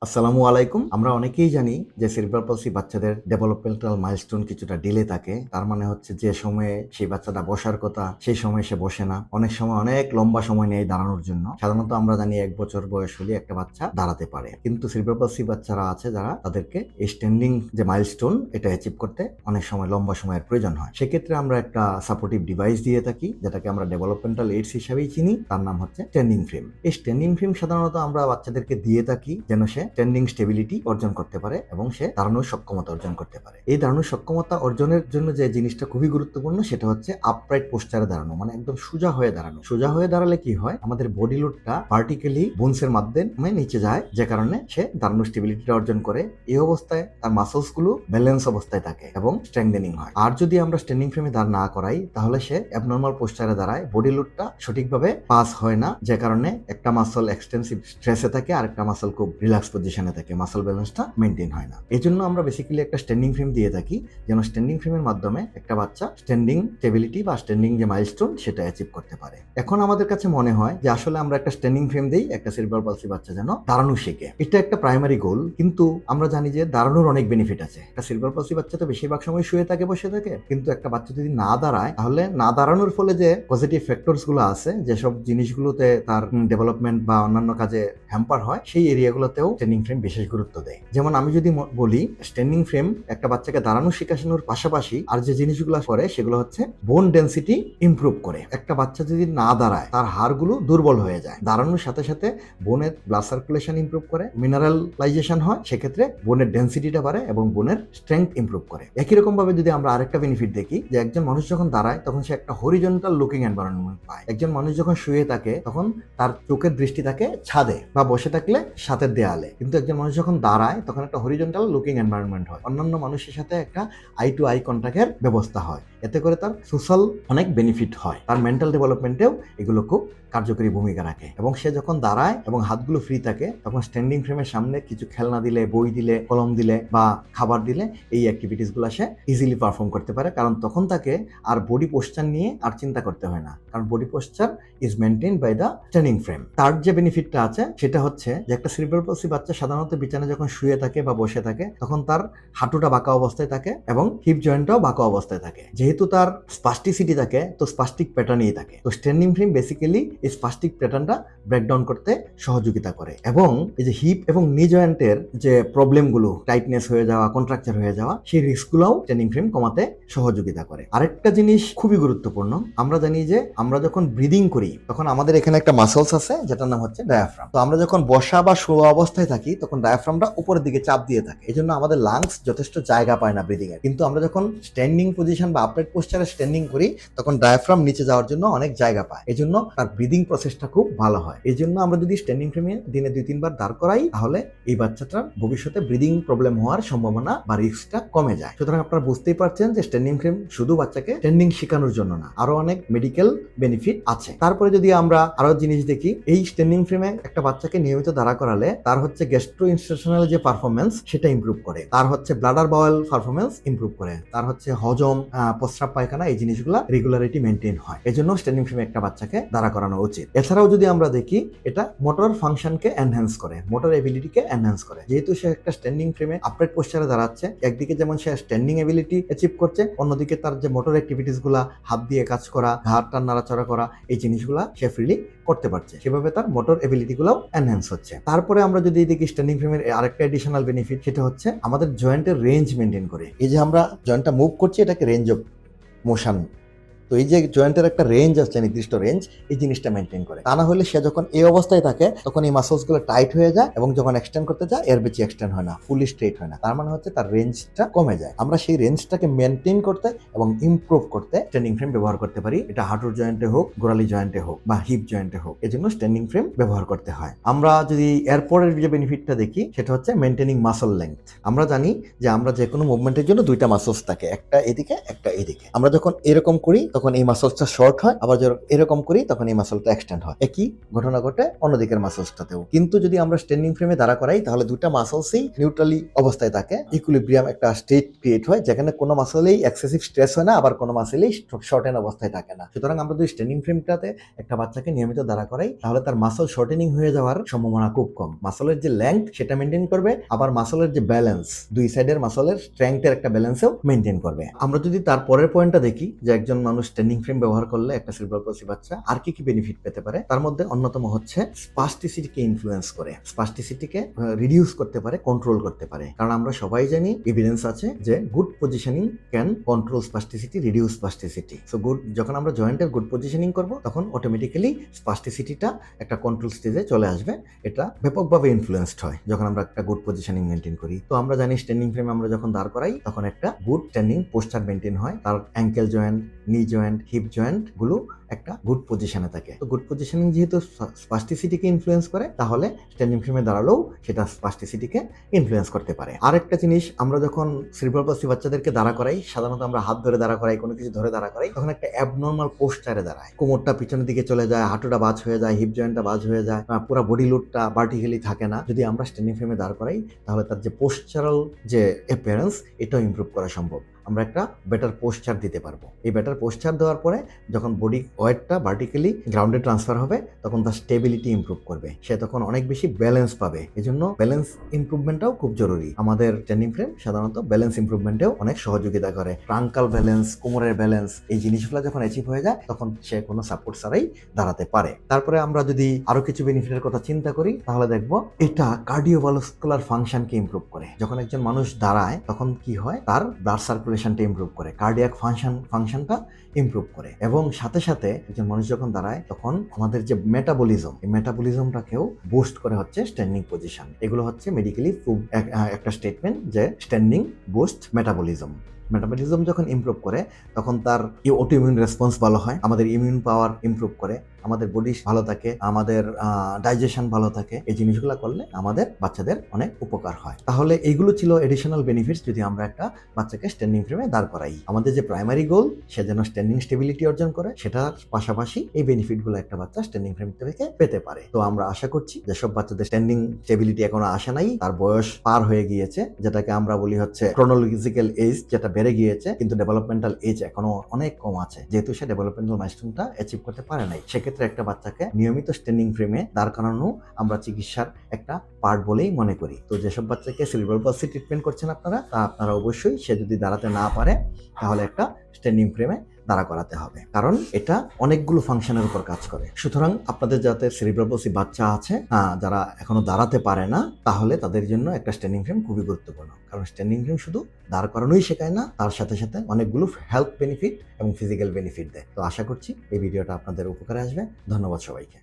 আসসালামু আলাইকুম। আমরা অনেকেই জানি যে সেরিব্রাল পলসি বাচ্চাদের ডেভেলপমেন্টাল মাইলস্টোন কিছুটা ডিলে থাকে। তার মানে হচ্ছে যে সময়ে সেই বাচ্চাটা বসার কথা সেই সময়ে সে বসে না। অনেক সময় অনেক লম্বা সময় নেয় দাঁড়ানোর জন্য। সাধারণত আমরা জানি ১ বছর বয়স হলে একটা বাচ্চা দাঁড়াতে পারে। কিন্তু সেরিব্রাল পলসি বাচ্চারা আছে যারা তাদেরকে এই স্ট্যান্ডিং যে মাইলস্টোন এটা অ্যাচিভ করতে অনেক সময় লম্বা সময়ের প্রয়োজন হয়। সেক্ষেত্রে আমরা একটা সাপোর্টিভ ডিভাইস দিয়ে থাকি যেটাকে আমরা ডেভেলপমেন্টাল এইডস হিসেবেই চিনি। তার নাম হচ্ছে স্ট্যান্ডিং ফ্রেম। এই স্ট্যান্ডিং ফ্রেম সাধারণত আমরা বাচ্চাদেরকে দিয়ে থাকি যেন সে স্ট্যান্ডিং স্টেবিলিটি অর্জন করতে পারে এবং সে দাঁড়ানোর সক্ষমতা অর্জন করতে পারে। এই দাঁড়ানোর সক্ষমতা অর্জনের জন্য যে জিনিসটা খুবই গুরুত্বপূর্ণ সেটা হচ্ছে আপরাইট পোস্টারে দাঁড়ানো, মানে একদম সোজা হয়ে দাঁড়ানো। সোজা হয়ে দাঁড়ালে কি হয়, আমাদের বডি লোডটা ভার্টিক্যালি বোনসের মাধ্যমে নিচে যায়, যে কারণে সে দাঁড়ানোর স্টেবিলিটিটা অর্জন করে। এই অবস্থায় তার মাসলস গুলো ব্যালেন্স অবস্থায় থাকে এবং স্ট্রেংথেনিং হয়। আর যদি আমরা স্ট্যান্ডিং ফ্রেমে দাঁড় না করাই তাহলে সে অ্যাবনর্মাল পোস্টারে দাঁড়ায়, বডি লোডটা সঠিকভাবে পাস হয় না, যে কারণে একটা মাসল এক্সটেন্সিভ স্ট্রেসে থাকে আর একটা মাসল খুব রিল্যাক্স পজিশনে থাকে, মাসল ব্যালেন্সটা মেনটেন হয় না। এই জন্য আমরা বেসিক্যালি একটা স্ট্যান্ডিং ফ্রেম দিয়ে থাকি যেন স্ট্যান্ডিং ফ্রেমের মাধ্যমে একটা বাচ্চা স্ট্যান্ডিং স্টেবিলিটি বা স্ট্যান্ডিং যে মাইলস্টোন সেটা অ্যাচিভ করতে পারে। এখন আমাদের কাছে মনে হয় যে আসলে আমরা একটা স্ট্যান্ডিং ফ্রেম দেই একটা সেরিব্রাল পলসি বাচ্চা যেন দাঁড়ানো শেখে, এটা একটা প্রাইমারি গোল। কিন্তু আমরা জানি যে দাঁড়ানোর অনেক বেনিফিট আছে। একটা সেরিব্রাল পলসি বাচ্চা তো বেশিরভাগ সময় শুয়ে থাকে, বসে থাকে, কিন্তু একটা বাচ্চা যদি না দাঁড়ায় তাহলে না দাঁড়ানোর ফলে যে পজিটিভ ফ্যাক্টরস গুলো আছে, যেসব জিনিসগুলোতে তার ডেভেলপমেন্ট বা অন্যান্য কাজে হ্যাম্পার হয়, সেই এরিয়াগুলোতেও স্ট্যান্ডিং ফ্রেম বিশেষ গুরুত্ব দেয়। যেমন আমি যদি বলি স্ট্যান্ডিং ফ্রেম একটা বাচ্চাকে দাঁড়ানো শেখানোর পাশাপাশি আর যে জিনিসগুলো করে সেগুলো হচ্ছে বোন ডেন্সিটি ইমপ্রুভ করে। একটা বাচ্চা যদি না দাঁড়ায় তার হাড়গুলো দুর্বল হয়ে যায়, দাঁড়ানোর সাথে সাথে বোনের ব্লাড সার্কুলেশন ইমপ্রুভ করে, মিনারেলাইজেশন হয়, সেক্ষেত্রে বোনের ডেন্সিটিটা বাড়ে এবং বোনের স্ট্রেংথ ইমপ্রুভ করে। একই রকম ভাবে যদি আমরা আরেকটা বেনিফিট দেখি যে একজন মানুষ যখন দাঁড়ায় তখন সে একটা হরিজন্টাল লুকিং এনভায়রনমেন্ট পায়। একজন মানুষ যখন শুয়ে থাকে তখন তার চোখের দৃষ্টি থাকে ছাদে বা বসে থাকলে ছাদের দেয়ালে, কিন্তু একজন মানুষ যখন দাঁড়ায় তখন একটা হরিজন্টাল লুকিং এনভায়রনমেন্ট হয়, অন্যান্য মানুষের সাথে একটা আই টু আই কন্ট্যাক্টের ব্যবস্থা হয়। এতে করে তার সোশ্যাল অনেক বেনিফিট হয়, তার মেন্টাল ডেভেলপমেন্টেও এগুলো খুব কার্যকরী ভূমিকা রাখে। এবং সে যখন দাঁড়ায় এবং হাতগুলো ফ্রি থাকে তখন স্ট্যান্ডিং ফ্রেমের সামনে কিছু খেলনা দিলে, বই দিলে, কলম দিলে বা খাবার দিলে এই অ্যাক্টিভিটিস গুলো সে ইজিলি পারফর্ম করতে পারে, কারণ তখন তাকে আর বডি পোস্টার নিয়ে আর চিন্তা করতে হয় না, কারণ body posture is maintain by the standing frame. তার যে বেনিফিটটা আছে সেটা হচ্ছে যে একটা সেরিব্রাল পলসি বাচ্চা সাধারণত বিছানায় যখন শুয়ে থাকে বা বসে থাকে তখন তার হাঁটুটা বাঁকা অবস্থায় থাকে এবং হিপ জয়েন্টটাও বাঁকা অবস্থায় থাকে। যেহেতু তার স্পাস্টিসিটি থাকে তো স্পাস্টিক প্যাটার্নই থাকে, তো স্ট্যান্ডিং ফ্রেম বেসিক্যালি এই স্পাস্টিক প্যাটার্নটা ব্রেকডাউন করতে সহযোগিতা করে এবং এই যে হিপ এবং নি জয়েন্টের যে প্রবলেমগুলো, টাইটনেস হয়ে যাওয়া, কন্ট্রাকচার হয়ে যাওয়া, সেই রিস্কগুলোও স্ট্যান্ডিং ফ্রেম কমাতে সহযোগিতা করে। আরেকটা জিনিস খুবই গুরুত্বপূর্ণ, আমরা জানি যে আমরা যখন ব্রিদিং করি তখন আমাদের এখানে একটা মাসলস আছে যেটার নাম হচ্ছে ডায়াফ্রাম। তো আমরা যখন বসা বা শোয়া অবস্থায় থাকি তখন ডায়াফ্রামটা উপরের দিকে চাপ দিয়ে থাকে, এই জন্য আমাদের লাংস যথেষ্ট জায়গা পায় না ব্রিদিং এর। কিন্তু আমরা যখন স্ট্যান্ডিং পজিশন বা আপরাইট পোস্টারে স্ট্যান্ডিং করি তখন ডায়াফ্রাম নিচে যাওয়ার জন্য অনেক জায়গা পায়, এই জন্য তার ব্রিদিং প্রসেসটা খুব ভালো হয়। এই জন্য আমরা যদি স্ট্যান্ডিং ফ্রেমে দিনে 2-3 বার দাঁড় করাই তাহলে এই বাচ্চাটার ভবিষ্যতে ব্রিদিং প্রবলেম হওয়ার সম্ভাবনা বা রিস্কটা কমে যায়। সুতরাং আপনারা বুঝতেই পারছেন যে স্ট্যান্ডিং ফ্রেম শুধু বাচ্চাকে স্ট্যান্ডিং শেখানোর জন্য না, আরো অনেক মেডিকেল বেনিফিট আছে। তারপরে যদি আমরা আরো জিনিস দেখি, এই স্ট্যান্ডিং ফ্রেমে একটা বাচ্চাকে নিয়মিত দাঁড়া করালে তার হচ্ছে গ্যাস্ট্রোইন্টেস্টিনাল যে পারফরমেন্স সেটা ইমপ্রুভ করে, তার হচ্ছে ব্লাডার বাওয়েল পারফরমেন্স ইমপ্রুভ করে, তার হচ্ছে হজম, প্রস্রাব পায়খানা, এই জিনিসগুলা রেগুলারিটি মেনটেন হয়। এজন্য স্ট্যান্ডিং ফ্রেমে একটা বাচ্চাকে দাঁড়া করানো উচিত। এছাড়াও যদি আমরা দেখি এটা মোটর ফাংশনকে এনহ্যান্স করে, মোটর এবিলিটিকে এনহ্যান্স করে। যেহেতু সে একটা স্ট্যান্ডিং ফ্রেমে আপরাইট পোস্টারে দাঁড়াচ্ছে, একদিকে যেমন সে স্ট্যান্ডিং এবিলিটি অ্যাচিভ করছে, অন্যদিকে তার যে মোটর অ্যাক্টিভিটিস গুলা, হাত দিয়ে কাজ করা, ঘাড় টান নাড়াচাড়া করা, এই জিনিসগুলা সে ফ্রিলি করতে পারছে, সেভাবে তার মোটর এবিলিটি গুলাও এনহ্যান্স হচ্ছে। তারপরে আমরা যদি দেখি স্ট্যান্ডিং ফ্রেমের আরেকটা এডিশনাল বেনিফিট, সেটা হচ্ছে আমাদের জয়েন্টের রেঞ্জ মেনটেন করে। এই যে আমরা জয়েন্টটা মুভ করছি এটাকে রেঞ্জ অফ মোশন, তো এই যে জয়েন্টের একটা রেঞ্জ আছে, নির্দিষ্ট রেঞ্জ, এই জিনিসটা মেনটেন করে। তা না হলে সে যখন এই অবস্থায় থাকে তখন এই মাসলস গুলো টাইট হয়ে যায় এবং যখন এক্সটেন্ড করতে যায় এর বেশি এক্সটেন্ড হয় না, ফুলি স্ট্রেট হয় না, তার মানে হচ্ছে তার রেঞ্জটা কমে যায়। আমরা সেই রেঞ্জটাকে মেনটেন করতে এবং ইমপ্রুভ করতে স্ট্যান্ডিং ফ্রেম ব্যবহার করতে পারি, এটা হাঁটুর জয়েন্টে হোক, গোড়ালি জয়েন্টে হোক বা হিপ জয়েন্টে হোক, এজন্য স্ট্যান্ডিং ফ্রেম ব্যবহার করতে হয়। আমরা যদি এরপরের যে বেনিফিটটা দেখি সেটা হচ্ছে মেনটেনিং মাসল লেংথ। আমরা জানি যে আমরা যে কোনো মুভমেন্টের জন্য দুইটা মাসলস থাকে, একটা এদিকে একটা এদিকে। আমরা যখন এরকম করি তখন এই মাসলসটা শর্ট হয়, আবার যখন এরকম করি তখন এই মাসলটা এক্সটেন্ড হয়। একই ঘটনা ঘটে অন্যদিকের মাসলসটাতেও। কিন্তু যদি আমরা স্ট্যান্ডিং ফ্রেমে দাঁড়া করাই তাহলে দুইটা মাসলসই নিউট্রালি অবস্থায় থাকে, ইকুইলিব্রিয়াম একটা স্টেট ক্রিয়েট হয় যেখানে কোনো মাসলেই এক্সেসিভ স্ট্রেস হয় না, আবার কোনো মাসলেই শর্টেন অবস্থায় থাকে না। সুতরাং আমরা যদি স্ট্যান্ডিং ফ্রেমটাতে একটা বাচ্চাকে নিয়মিত দাঁড়া করাই তাহলে তার মাসল শর্টেনিং হয়ে যাওয়ার সম্ভাবনা খুব কম। মাসলের যে লেংথ সেটা মেনটেন করবে, আবার মাসলের যে ব্যালেন্স, দুই সাইডের মাসলের স্ট্রেংথের একটা ব্যালেন্সও মেনটেন করবে। আমরা যদি তার পরের পয়েন্টটা দেখি যে একজন মানুষ স্ট্যান্ডিং ফ্রেম ব্যবহার করলে একটা সেরিব্রাল পলসি বাচ্চা আর কি কি বেনিফিট পেতে পারে, তার মধ্যে অন্যতম হচ্ছে স্পাস্টিসিটিকে ইনফ্লুয়েন্স করে, স্পাস্টিসিটিকে রিডিউস করতে পারে, কন্ট্রোল করতে পারে। কারণ আমরা সবাই জানি, এভিডেন্স আছে যে good positioning can control spasticity, reduce spasticity. So good, যখন আমরা জয়েন্টের গুড পজিশনিং করব তখন অটোমেটিক্যালি স্পাস্টিসিটিটা একটা কন্ট্রোল স্টেজে চলে আসবে। এটা ব্যাপকভাবে ইনফ্লুয়েন্সড হয় যখন আমরা একটা গুড পজিশনিং মেনটেন করি। তো আমরা জানি স্ট্যান্ডিং ফ্রেম আমরা যখন দাঁড় করাই তখন একটা গুড স্ট্যান্ডিং পোস্টার মেনটেন হয়, তার ankle joint, knee joint, hip joint গুলো একটা গুড পজিশনে থাকে। তো গুড পজিশনিং যেহেতু স্পাস্টিসিটিকে ইনফ্লুয়েন্স করে, তাহলে স্ট্যান্ডিং ফ্রেমে দাঁড়ালেও সেটা স্পাস্টিসিটিকে ইনফ্লুয়েন্স করতে পারে। আরেকটা জিনিস, আমরা যখন সেরিব্রাল পলসি বাচ্চাদেরকে দাঁড়া করাই, সাধারণত আমরা হাত ধরে দাঁড়া করাই, কোনো কিছু ধরে দাঁড়া করাই, তখন একটা অ্যাবনর্মাল পোস্টারে দাঁড়ায়, কোমরটা পিছনের দিকে চলে যায়, হাঁটুটা বাজ হয়ে যায়, হিপ জয়েন্টটা বাজ হয়ে যায়, পুরো বডি লোডটা ভার্টিক্যালি থাকে না। যদি আমরা স্ট্যান্ডিং ফ্রেমে দাঁড় করাই তাহলে তার যে পোস্চারাল যে অ্যাপিয়ারেন্স, এটাও ইমপ্রুভ করা সম্ভব। আমরা একটা বেটার পোস্চার দিতে পারবো। এই বেটার পোস্চার দেওয়ার পরে যখন বডি ওয়েটটা ভার্টিক্যালি গ্রাউন্ডে ট্রান্সফার হবে তখন তার স্টেবিলিটি ইমপ্রুভ করবে, সে তখন অনেক বেশি ব্যালেন্স পাবে। এজন্য ব্যালেন্স ইমপ্রুভমেন্টটাও খুব জরুরি। আমাদের স্ট্যান্ডিং ফ্রেম সাধারণত ব্যালেন্স ইমপ্রুভমেন্টেও অনেক সহযোগিতা করে। ট্রাঙ্কাল ব্যালেন্স, কোমরের ব্যালেন্স, এই জিনিসগুলো যখন অ্যাচিভ হয়ে যায় তখন সে কোনো সাপোর্ট ছাড়াই দাঁড়াতে পারে। তারপরে আমরা যদি আরো কিছু বেনিফিটের কথা চিন্তা করি তাহলে দেখবো এটা কার্ডিওভাস্কুলার ফাংশনকে ইমপ্রুভ করে। যখন একজন মানুষ দাঁড়ায় তখন কি হয়, তার ব্লাড সার্কুলেশনটা ইমপ্রুভ করে, কার্ডিয়াক ফাংশনটা ইমপ্রুভ করে, এবং সাথে সাথে একজন মানুষ যখন দাঁড়ায় তখন আমাদের যে মেটাবলিজম, এই মেটাবলিজমটাকেও বুস্ট করে হচ্ছে স্ট্যান্ডিং পজিশন। এগুলো হচ্ছে মেডিকেলি প্রুভ একটা স্টেটমেন্ট যে স্ট্যান্ডিং বুস্ট মেটাবলিজম। মেটাবলিজম যখন ইমপ্রুভ করে তখন তার অটোইমিউন রেসপন্স ভালো হয়, আমাদের ইমিউন পাওয়ার ইমপ্রুভ করে, আমাদের বডি ভালো থাকে, আমাদের ডাইজেশন ভালো থাকে। এই জিনিসগুলো করলে আমাদের বাচ্চাদের অনেক উপকার হয়। তাহলে এইগুলো ছিল এডিশনাল বেনিফিটস যদি আমরা একটা বাচ্চাকে স্ট্যান্ডিং ফ্রেমে দাঁড় করাই। আমাদের যে প্রাইমারি গোল, সে যেন স্ট্যান্ডিং স্টেবিলিটি অর্জন করে, সেটার পাশাপাশি এই বেনিফিটগুলো একটা বাচ্চা স্ট্যান্ডিং ফ্রেম থেকে পেতে পারে। তো আমরা আশা করছি যেসব বাচ্চাদের স্ট্যান্ডিং স্টেবিলিটি এখনো আসে নাই, তার বয়স পার হয়ে গিয়েছে, যেটাকে আমরা বলি হচ্ছে ক্রোনোলজিক্যাল এজ, যেটা বেড়ে গিয়েছে কিন্তু ডেভেলপমেন্টাল এজ এখনো অনেক কম আছে, যেহেতু সে ডেভেলপমেন্টাল মাইলস্টোনটা অ্যাচিভ করতে পারে নাই, সেক্ষেত্রে একটা বাচ্চাকে নিয়মিত স্ট্যান্ডিং ফ্রেমে দাঁড় করানো আমরা চিকিৎসার একটা পার্ট বলেই মনে করি। তো যেসব বাচ্চাকে সেরিব্রাল পলসি ট্রিটমেন্ট করছেন আপনারা অবশ্যই, সে যদি দাঁড়াতে না পারে তাহলে একটা স্ট্যান্ডিং ফ্রেমে দাঁড়া করাতে হবে, কারণ এটা অনেকগুলো ফাংশনের উপর কাজ করে। সুতরাং আপনাদের যাতে সেরিব্রাল পলসি বাচ্চা আছে যারা এখনো দাঁড়াতে পারে না, তাহলে তাদের জন্য একটা স্ট্যান্ডিং ফ্রেম খুবই গুরুত্বপূর্ণ। কারণ স্ট্যান্ডিং ফ্রেম শুধু দাঁড় করানোই শেখায় না, তার সাথে সাথে অনেকগুলো হেলথ বেনিফিট এবং ফিজিক্যাল বেনিফিট দেয়। তো আশা করছি এই ভিডিওটা আপনাদের উপকারে আসবে। ধন্যবাদ সবাইকে।